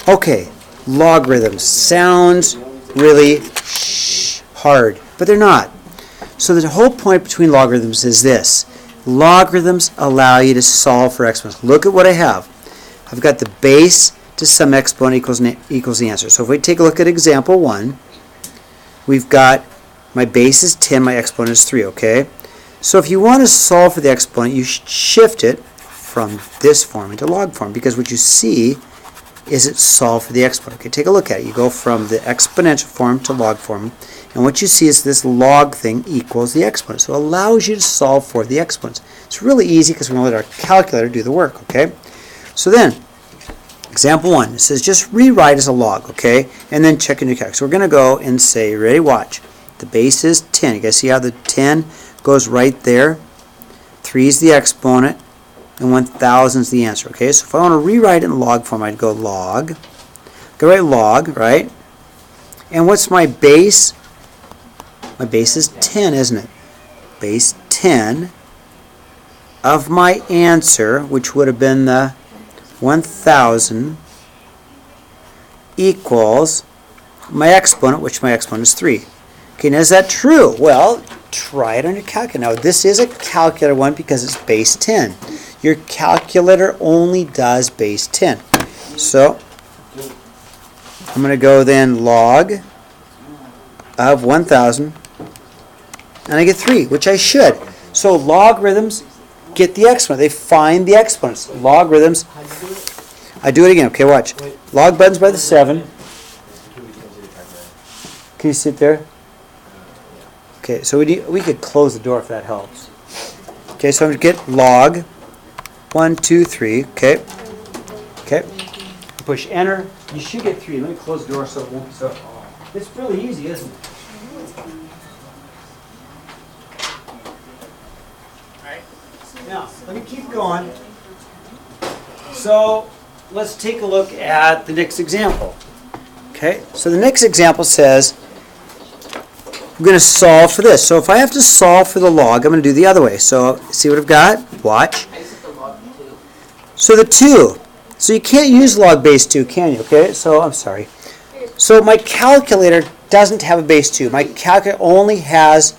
Okay, logarithms. Sounds really hard, but they're not. So the whole point between logarithms is this. Logarithms allow you to solve for exponents. Look at what I have. I've got the base to some exponent equals the answer. So if we take a look at example 1, we've got my base is 10, my exponent is 3, okay? So if you want to solve for the exponent, you should shift it from this form into log form, because what you see is it solved for the exponent. Okay, take a look at it. You go from the exponential form to log form, and what you see is this log thing equals the exponent. So it allows you to solve for the exponents. It's really easy because we're going to let our calculator do the work, okay? So then, example 1, it says just rewrite as a log, okay? And then check into calculator. So we're going to go and say, ready, watch. The base is 10. You guys see how the 10 goes right there? 3 is the exponent, and 1,000 is the answer, okay? So if I want to rewrite it in log form, I'd go log. Go write log, right? And what's my base? My base is 10, isn't it? Base 10 of my answer, which would have been the 1,000, equals my exponent, which my exponent is 3. Okay, now is that true? Well, try it on your calculator. Now, this is a calculator one because it's base 10. Your calculator only does base 10. So, I'm going to go then log of 1,000, and I get 3, which I should. So logarithms get the exponent. They find the exponents. Logarithms. I do it again. Okay, watch. Log buttons by the 7. Can you sit there? Okay, so we could close the door if that helps. Okay, so I'm going to get log 1, 2, 3. Okay. Okay. Push enter. You should get 3. Let me close the door so it won't be so. It's really easy, isn't it? Now, let me keep going. So, let's take a look at the next example. Okay, so the next example says, I'm going to solve for this. So if I have to solve for the log, I'm going to do the other way. So, see what I've got? Watch. So the 2. So you can't use log base 2, can you? Okay, so I'm sorry. So my calculator doesn't have a base 2. My calculator only has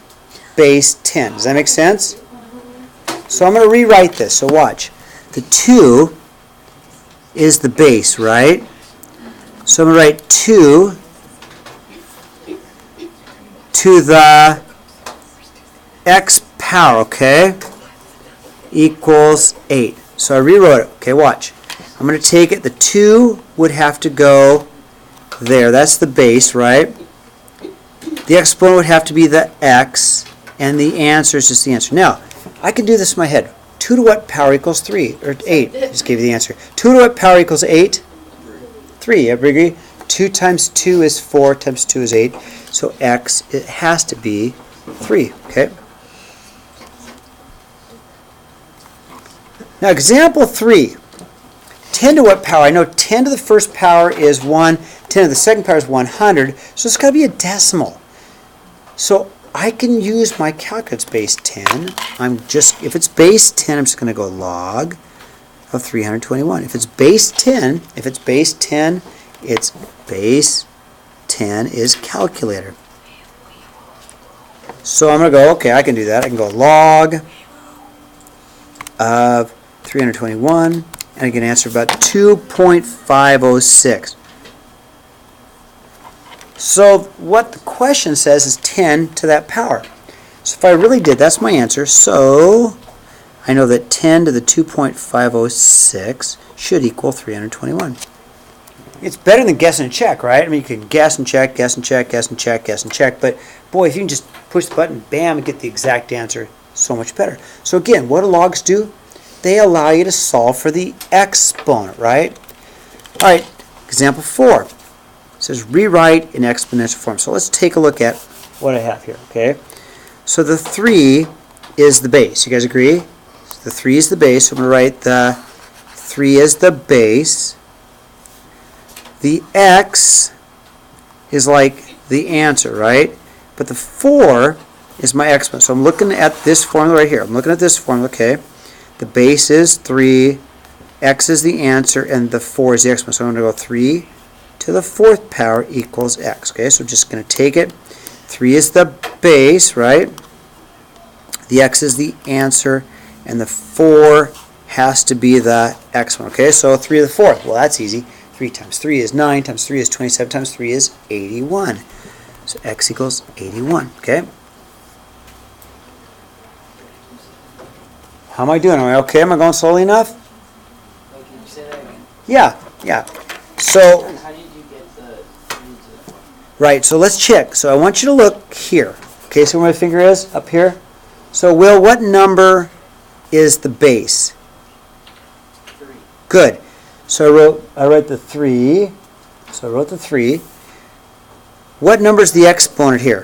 base 10. Does that make sense? So I'm going to rewrite this. So watch. The 2 is the base, right? So I'm going to write 2 to the x power, okay, equals 8. So I rewrote it. Okay, watch. I'm going to take it. The 2 would have to go there. That's the base, right? The exponent would have to be the x, and the answer is just the answer. Now, I can do this in my head. 2 to what power equals 3? Or 8. I just gave you the answer. 2 to what power equals 8? 3. Everybody agree? 2 times 2 is 4 times 2 is 8. So x, it has to be 3. Okay? Now, example 3. 10 to what power? I know 10 to the first power is 1. 10 to the second power is 100. So it's got to be a decimal. So I can use my calculator. It's base 10. If it's base 10, I'm just going to go log of 321. If it's base 10, it's base 10 is calculator. So I'm going to go, okay, I can do that. I can go log of 321, and I get an answer about 2.506. So what the question says is 10 to that power. So if I really did, that's my answer. So I know that 10 to the 2.506 should equal 321. It's better than guess and check, right? I mean, you can guess and check, guess and check, guess and check, guess and check. But boy, if you can just push the button, bam, and get the exact answer, so much better. So again, what do logs do? They allow you to solve for the exponent, right? All right, example 4. It says rewrite in exponential form. So let's take a look at what I have here, okay? So the 3 is the base. You guys agree? So the 3 is the base. So I'm going to write the 3 is the base. The x is like the answer, right? But the 4 is my exponent. So I'm looking at this formula right here. I'm looking at this formula, okay? The base is 3, x is the answer, and the 4 is the exponent. So I'm going to go 3 to the 4th power equals x. Okay, so just going to take it. 3 is the base, right? The x is the answer, and the 4 has to be the exponent. Okay, so 3 to the 4th. Well, that's easy. 3 times 3 is 9, times 3 is 27, times 3 is 81. So x equals 81. Okay? How am I doing? Am I okay? Am I going slowly enough? Wait, can you say that again? Yeah. So, How did you get the 3 to the 4? right, so let's check. So I want you to look here. Okay, so where my finger is? Up here? So, Will, what number is the base? 3. Good. So I wrote the 3. So I wrote the 3. What number is the exponent here?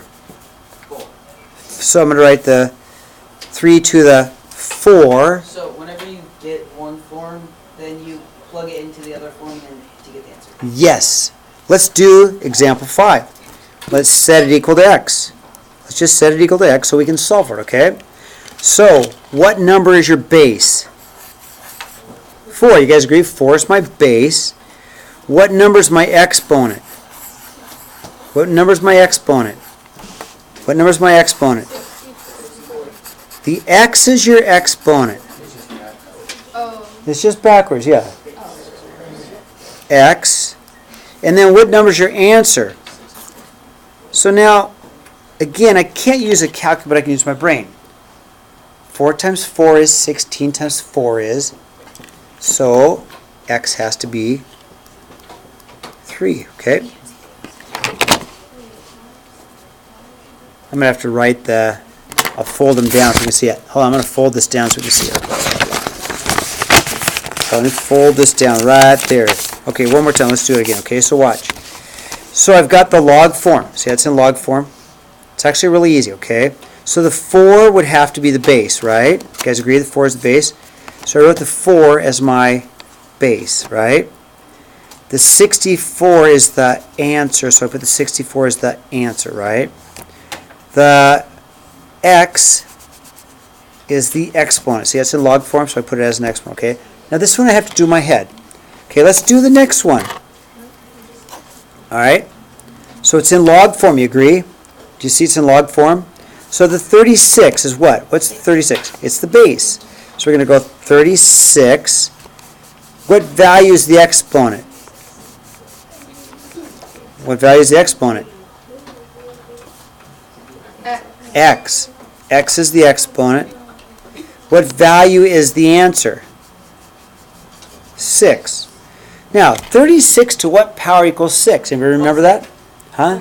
4. So I'm going to write the 3 to the 4. So whenever you get one form, then you plug it into the other form and to get the answer. Yes. Let's do example 5. Let's set it equal to x. Let's just set it equal to x so we can solve for it, okay? So, what number is your base? 4. You guys agree? 4 is my base. What number is my exponent? What number is my exponent? What number is my exponent? The x is your exponent. It's just backwards, yeah. X. And then what number is your answer? So now, again, I can't use a calculator, but I can use my brain. 4 times 4 is 16 times 4 is. So, x has to be 3, okay? I'm going to have to write the, I'll fold them down so you can see it. Hold on, I'm going to fold this down so you can see it. So let me fold this down right there. Okay, one more time, let's do it again, okay? So watch. So I've got the log form. See, that's in log form. It's actually really easy, okay? So the 4 would have to be the base, right? You guys agree the 4 is the base? So I wrote the 4 as my base, right? The 64 is the answer, so I put the 64 as the answer, right? The x is the exponent. See, that's in log form, so I put it as an exponent, okay? Now this one I have to do in my head. Okay, let's do the next one. All right? So it's in log form, you agree? Do you see it's in log form? So the 36 is what? What's the 36? It's the base. So we're going to go 36. What value is the exponent? What value is the exponent? X. X is the exponent. What value is the answer? 6. Now, 36 to what power equals 6? Anybody remember that? Huh?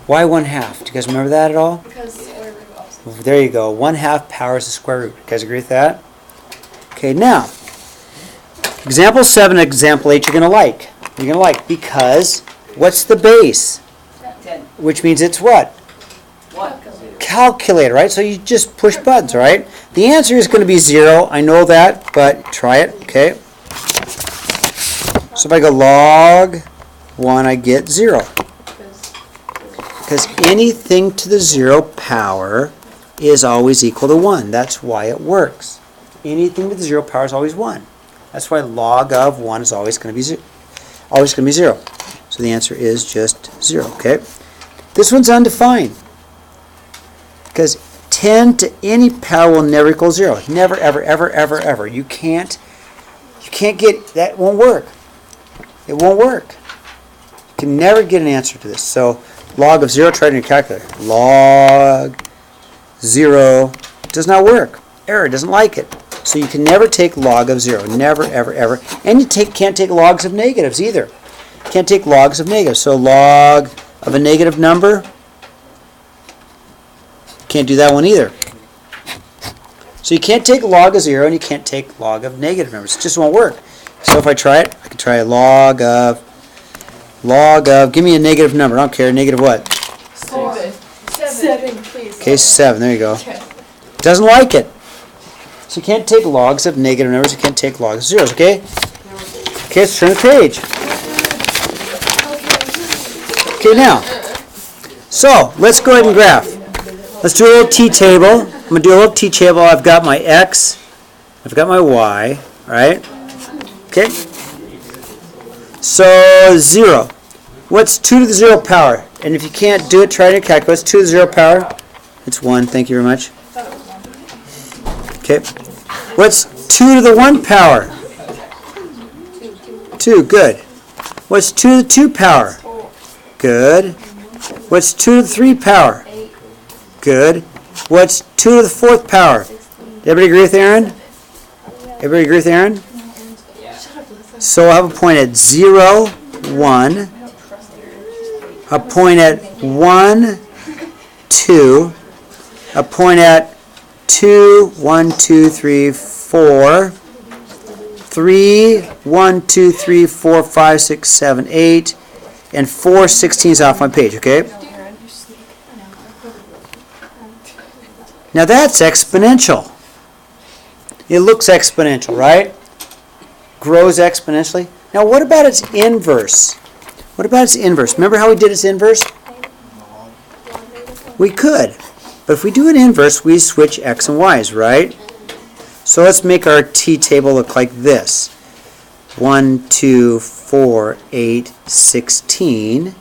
Why 1/2? Do you guys remember that at all? Because square root also. There you go. 1/2 power is the square root. You guys agree with that? Okay, now, example 7 and example 8 you're going to like. You're going to like because what's the base? 10. Which means it's what? 1. Calculator, right? So you just push buttons, right? The answer is going to be 0. I know that, but try it, okay? So if I go log 1, I get 0. Because anything to the 0 power is always equal to 1. That's why it works. Anything to the 0 power is always 1. That's why log of 1 is always going to be 0. Always going to be 0. So the answer is just 0, okay? This one's undefined. Because 10 to any power will never equal 0. Never, ever, ever, ever, ever. You can't get, that won't work. It won't work. You can never get an answer to this. So log of 0, try it in your calculator. Log 0 does not work. Error, doesn't like it. So you can never take log of 0. Never, ever, ever. And you can't take logs of negatives either. Can't take logs of negatives. So log of a negative number, can't do that one either. So you can't take log of 0 and you can't take log of negative numbers. It just won't work. So if I try it, I can try log of, give me a negative number. I don't care. Negative what? 7, please. Okay, 7. There you go. Okay. Doesn't like it. So you can't take logs of negative numbers. You can't take logs of zeros, okay? Okay, let's turn the page. Okay, now. So, let's go ahead and graph. Let's do a little t-table. I'm going to do a little t-table. I've got my x, I've got my y, right? Okay? So 0. What's 2 to the 0 power? And if you can't do it, try to calculate. What's 2 to the 0 power? It's 1. Thank you very much. Okay. What's 2 to the 1 power? 2. Good. What's 2 to the 2 power? Good. What's 2 to the 3 power? Good. What's 2 to the 4th power? Everybody agree with Aaron? Everybody agree with Aaron? So I'll have a point at 0, 1. A point at 1, 2. A point at 2, 1, 2, 3, 4. 3, 1, 2, 3, 4, 5, 6, 7, 8. And 4 16s off my page, okay? Now that's exponential. It looks exponential, right? Grows exponentially. Now what about its inverse? What about its inverse? Remember how we did its inverse? We could. But if we do an inverse, we switch x and y's, right? So let's make our t-table look like this. 1, 2, 4, 8, 16,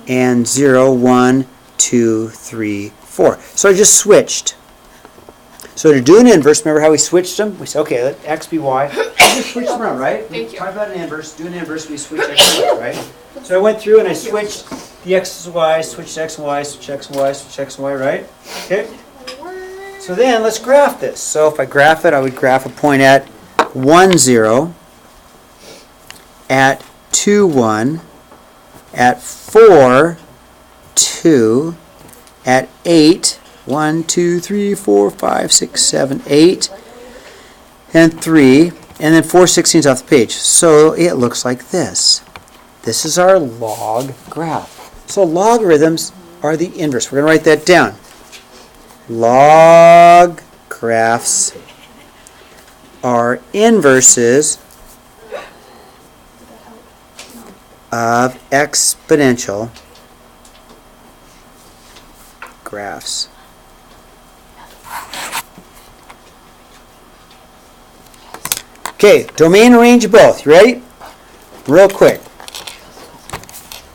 and 0, 1, 2, 3, 4. So I just switched. So to do an inverse, remember how we switched them? We said, okay, let x be y. We just switched them around, right? Thank you. Talk about an inverse. Do an inverse, we switch x and y, right? So I went through and I switched the x's and y's, switched x and y, switched x and y, switched x and y, right? Okay? So then let's graph this. So if I graph it, I would graph a point at 1, 0, at 2, 1, at 4, 2, at 8, 1, 2, 3, 4, 5, 6, 7, 8, and 3, and then 4 16s off the page. So it looks like this. This is our log graph. So logarithms are the inverse. We're going to write that down. Log graphs are inverses of exponential graphs. Okay, domain and range of both. You ready? Real quick.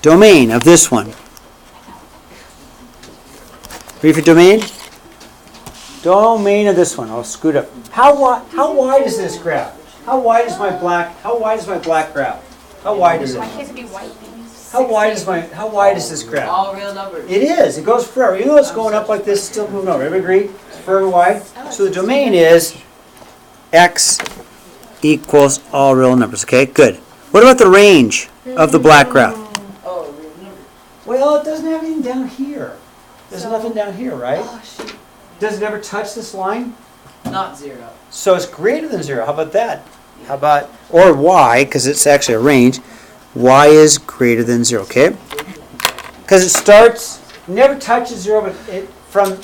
Domain of this one. Ready for domain? Domain of this one. I'll scoot up. How wide is this graph? How wide is my black graph? How wide is it? How wide is this graph? All real numbers. It is. It goes forever. Even though it's going up like this, it's still moving over. Everybody agree? It's forever wide. So the domain is x equals all real numbers. Okay, good. What about the range of the black graph? Oh, real numbers. Well, it doesn't have anything down here. There's nothing down here, right? Oh, shoot. Does it ever touch this line? Not 0. So it's greater than 0. How about that? How about, or y, because it's actually a range, y is greater than 0, okay? Because it starts, never touches 0, but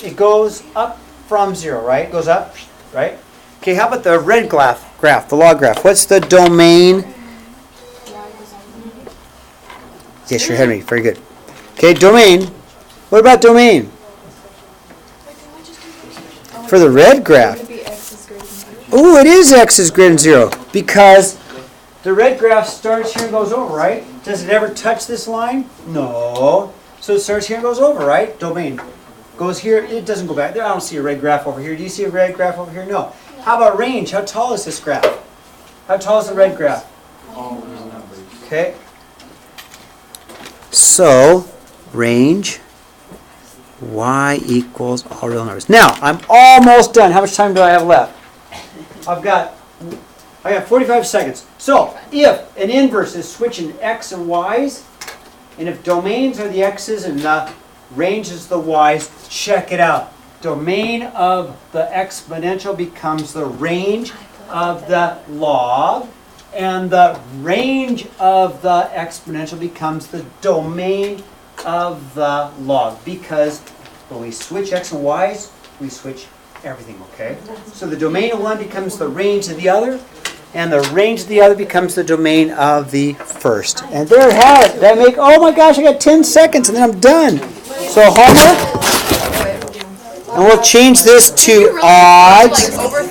it goes up from 0, right? It goes up, right? Okay, how about the red graph, the log graph? What's the domain? Yes, you're ahead of me. Very good. Okay, domain. What about domain? For the red graph. Ooh, it is x is greater than 0. Because the red graph starts here and goes over, right? Does it ever touch this line? No. So it starts here and goes over, right? Domain. Goes here. It doesn't go back there. I don't see a red graph over here. Do you see a red graph over here? No. How about range? How tall is this graph? How tall is the red graph? All real numbers. Okay. So, range, y equals all real numbers. Now, I'm almost done. How much time do I have left? I got 45 seconds. So, if an inverse is switching x and y's, and if domains are the x's and the range is the y's, check it out. Domain of the exponential becomes the range of the log, and the range of the exponential becomes the domain of the log, because when we switch x and y's, we switch everything, okay? So the domain of one becomes the range of the other, and the range of the other becomes the domain of the first. And there it has it. Did I make, oh my gosh, I got 10 seconds and then I'm done. So homework? And we'll change this Did you to really odds. like over